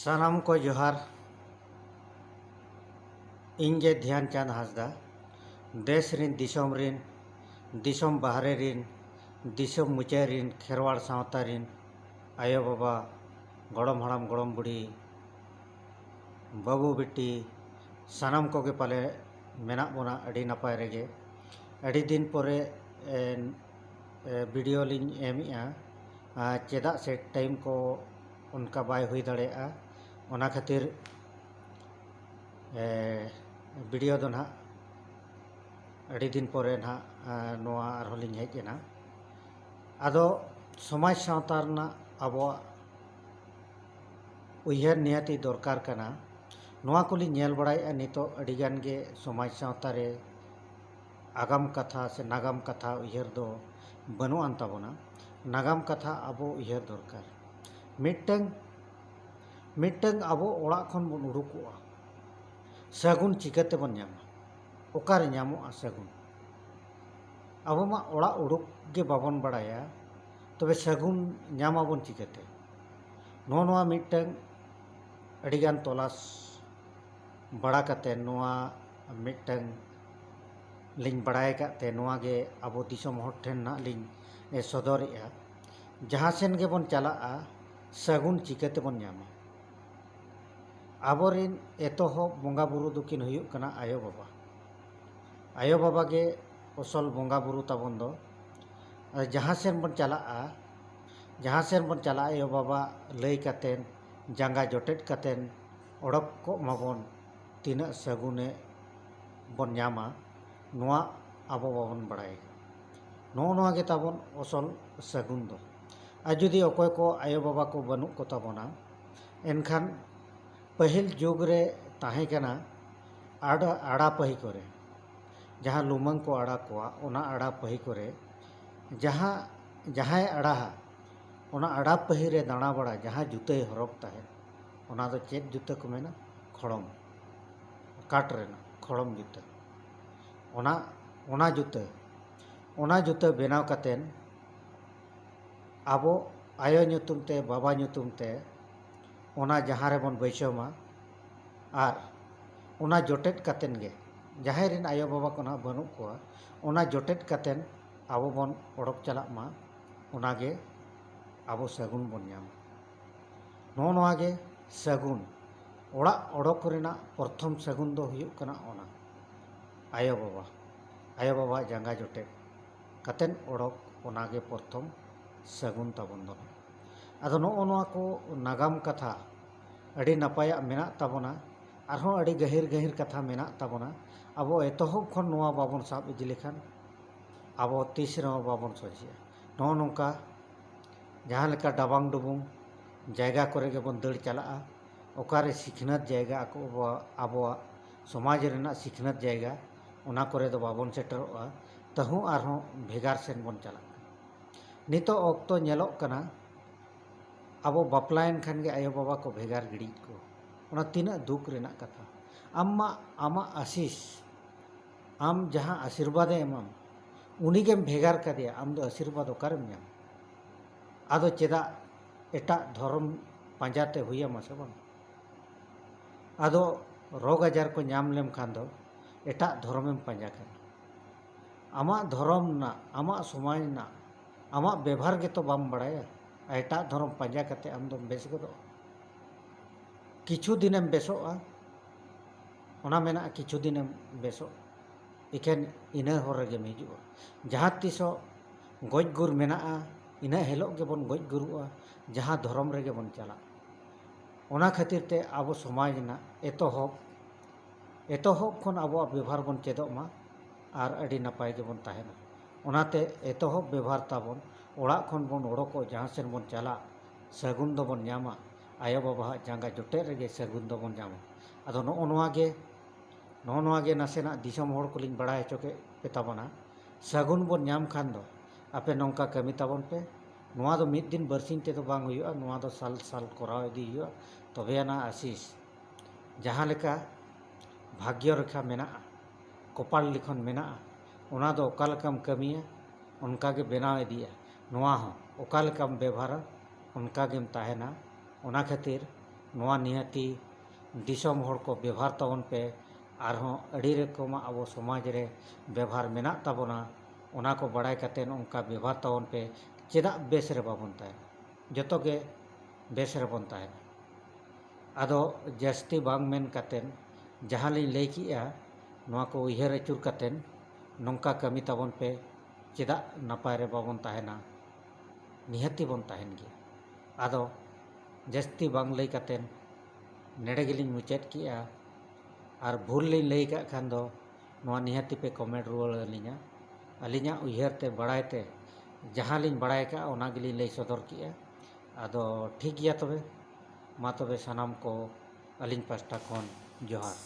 सानाम को जोहार। इंजे ध्यान चांद हासदा देश रिन दिसोम रिन दिसोम बाहरे रिन दिसोम मुचे रिन खेरवाड़ सावता रिन आयो बाबा गड़म हड़ाम गड़म बुढ़ी बाबू बिट्टी सानाम को के पाले मेना बोना अड़ी नपाय रेगे अड़ी दिन पोरे वीडियो लिंग एमिया चेदा से टाइम को उनका बाय हुई दड़ेया ओना खातिर वीडियो दो ना अड़ी दिन पोरे ना नोआ आरहोलिंग हेजना आदो समाज सावता रना आबो उयहर नियति दरकार कना नोआ कोली नेल बड़ाया नितो अड़ीगान गे समाज सावता रे आगाम कथा से नागाम कथा उयहर दो बनु अंताबोना नागाम कथा आबो उयहर दरकार मिटंग आबो ओड़ा खन बन उडुकुआ सगुन चिकाते बन न्यामा ओकार न्यामोआ सगुन आबो मा ओड़ा उडुक गे बाबन बड़ाया तबे सगुन न्यामाबोन चिकाते नो नोआ मिटंग अड़ीगान तलाश बड़ा कते नोआ मिटंग लिंग बड़ाय काते नोआ गे आबो दिसोम हर ठेन ना लिंग सदरिया जहाँ सेन गे बन चलाआ सगुन चिकाते बन न्यामा आबोरिन एतोहब बोंगा बुरु दुकिन हुयुक कना आयो बाबा गे असल बोंगा बुरु ताबन दो जहाँ सेन बन चला आयो बाबा लई कातेन जांगा जोटेट कातेन ओडक को माबन तीना सगुने बन न्यामा नोआ आबो बाबन बड़ाय नोआ गे ताबन असल सगुन दो आ जुदी अकोय को आयो बाबा को बनुक को ताबोना एनखान पहिल जुग रे ताहे कना आड़ा पही करे जहाँ लुमंग को आड़ा कोआ ओना आड़ा पही करे जहाँ आड़ा ओना आड़ा पही रे दाना बड़ा जहाँ जुते हरक ताहे ओना दो चेक जुते को मेना खड़म काट रेना खड़म जुते ओना जुते बेनाव कातेन आबो आयो ᱧᱩᱛᱩᱢ ते बाबा ᱧᱩᱛᱩᱢ ते ओना जहाँ रे बन बैसोमा आर ओना जोटेट कातेन गे जहाँ रिन आयो बाबा को ना बनु को ओना जोटेट कातेन आबो बन ओडक चलाक मा ओना गे आबो सगुन बन न्याम नोआ गे सगुन ओड़ा ओडक रेना प्रथम सगुन दो हुयुक कना ओना आयो बाबा जांगा जोटेट कातेन ओडक ओना गे प्रथम सगुन ताबन दो आदो नोआ को नागाम कथा अड़ी नपाया मेना ताबोना आरहों अड़ी गहिर कथा मेना ताबोना आबो एतोहब खन नोआ बाबन साब इदि लेखान आबो तीस रे बाबन सजिया नोंका जहाँ लेका डाबांग डुबुंग जायगा करे गे बन दड़ चलाआ ओकारे सिखनत जायगा को आबो समाज रेना सिखनत जायगा ओना करे दो बाबन सेटरोआ तहु आरहों भेगार सेन बन चला नितो ऑक्तो नेलोक कना आबो बापलायन खान गे आयो बाबा को भेगार गिड़ी को ओना तीना दुख रेना कथा आमा आशीष आम जहाँ आशीर्वाद एमाम उनी गेम भेगार कदिया आम दो आशीर्वाद ओकारेम न्याम आदो चेदा एटा धर्म पांजाते हुया मासे बन आदो रोग आजार को न्याम लेम खान दो एटा धर्मेम पांजा खान आमा धर्म ना आमा समाज ना आमा व्यवहार गे तो बाम बड़ाया एटा धर्म पांजा कते आम दो बेस गदो किछु दिनेम बेसोआ ओना मेना किछु दिनेम बेसो इकेन इना हर रेगे हिजुआ जहाँ तीसो गज गुर मेना इना हेलोग गे बन गज गुरुआ जहाँ धर्म रेगे बन चला ओना खातिर ते आबो समाज ना एतोहब खन आबो व्यवहार बन चेदोग मा आर अड़ी नपाय गे बन ताहेना ओनाते एतोहब व्यवहार ताबन ओड़ा खन बन ओडको जहाँ सेन बन चला सगुन दो बन न्यामा आयो बाबा जांगा जोटे रेगे सगुन दो बन न्यामा आदो नोआ गे नासेना दिसोम हर को लिंग बड़ा हचो के पे ताबना सगुन बन न्याम खान दो आपे नौका कमी ताबन पे नोआ दो मिद दिन बरसिन ते दो बांग हुयुआ नोआ दो साल कराव इदी हुयुआ तबेना आशीष जहाँ लेका भाग्य रेखा मेना कपाल लिखन मेना ओना दो ओका लेकाम कमिया उनका गे बेनाव इदिया नोआ हो ओका लेकाम व्यवहार उनका गेम ताहेना ओना खातिर ᱱᱚᱣᱟ ᱱᱤᱦᱟᱹᱛᱤ ᱫᱤᱥᱚᱢ ᱦᱚᱲ ᱠᱚ ᱵᱮᱵᱷᱟᱨ ᱛᱟᱵᱚᱱ ᱯᱮ, ᱟᱨᱦᱚᱸ ᱟᱹᱰᱤ ᱨᱚᱠᱚᱢᱟᱜ ᱟᱵᱚ ᱥᱚᱢᱟᱡᱽ ᱨᱮ ᱵᱮᱵᱷᱟᱨ ᱢᱮᱱᱟᱜ ᱛᱟᱵᱚᱱᱟ, ᱚᱱᱟ ᱠᱚ ᱵᱟᱲᱟᱭ ᱠᱟᱛᱮᱫ ᱚᱱᱠᱟ ᱵᱮᱵᱷᱟᱨ ᱛᱟᱵᱚᱱ ᱯᱮ, ᱪᱮᱫᱟᱜ ᱵᱮᱥ ᱨᱮ ᱵᱟᱵᱚᱱ ᱛᱟᱦᱮᱱᱟ, ᱡᱚᱛᱚ ᱜᱮ ᱵᱮᱥ ᱨᱮᱵᱚᱱ ᱛᱟᱦᱮᱱᱟ᱾ ᱟᱫᱚ ᱡᱟᱹᱥᱛᱤ ᱵᱟᱝ ᱢᱮᱱ ᱠᱟᱛᱮᱫ ᱡᱟᱦᱟᱸ ᱞᱤᱧ ᱞᱟᱹᱭ ᱠᱮᱜᱼᱟ ᱱᱚᱣᱟ ᱠᱚ ᱩᱭᱦᱟᱹᱨ ᱟᱹᱪᱩᱨ ᱠᱟᱛᱮᱫ ᱱᱚᱝᱠᱟ ᱠᱟᱹᱢᱤ ᱛᱟᱵᱚᱱ ᱯᱮ, ᱪᱮᱫᱟᱜ ᱱᱟᱯᱟᱭ ᱨᱮ ᱵᱟᱵᱚᱱ ᱛᱟᱦᱮᱱᱟ, ᱱᱤᱦᱟᱹᱛᱤ ᱵᱚᱱ ᱛᱟᱦᱮᱱ ᱜᱮᱭᱟ᱾ ᱟᱫᱚ ᱡᱟᱹᱥᱛᱤ ᱵᱟᱝ ᱞᱟᱹᱭ ᱠᱟᱛᱮᱫ ᱱᱮᱰᱮ ᱜᱮᱞᱤᱧ ᱢᱩᱪᱟᱹᱫ ᱠᱮᱜᱼᱟ, ᱟᱨ ᱵᱷᱩᱞ ᱞᱤᱧ ᱞᱟᱹᱭ ᱠᱟᱜ ᱠᱷᱟᱱ ᱫᱚ ᱱᱚᱣᱟ ᱱᱤᱦᱟᱹᱛᱤ ᱯᱮ ᱠᱚᱢᱮᱱᱴ ᱨᱩᱣᱟᱹᱲ ᱟᱹᱞᱤᱧᱟ᱾ ᱟᱹᱞᱤᱧᱟᱜ ᱩᱭᱦᱟᱹᱨ ᱛᱮ ᱵᱟᱲᱟᱭ ᱛᱮ ᱡᱟᱦᱟᱸ ᱞᱤᱧ ᱵᱟᱲᱟᱭ ᱠᱟᱜᱼᱟ ᱚᱱᱟ ᱜᱮᱞᱤᱧ ᱞᱟᱹᱭ ᱥᱚᱫᱚᱨ ᱠᱮᱜᱼᱟ᱾ ᱟᱫᱚ ᱴᱷᱤᱠ ᱜᱮᱭᱟ ᱛᱚᱵᱮ, ᱢᱟ ᱛᱚᱵᱮ ᱥᱟᱱᱟᱢ ᱠᱚ ᱟᱹᱞᱤᱧ ᱯᱟᱥᱴᱟ ᱠᱷᱚᱱ ᱡᱚᱦᱟᱨ᱾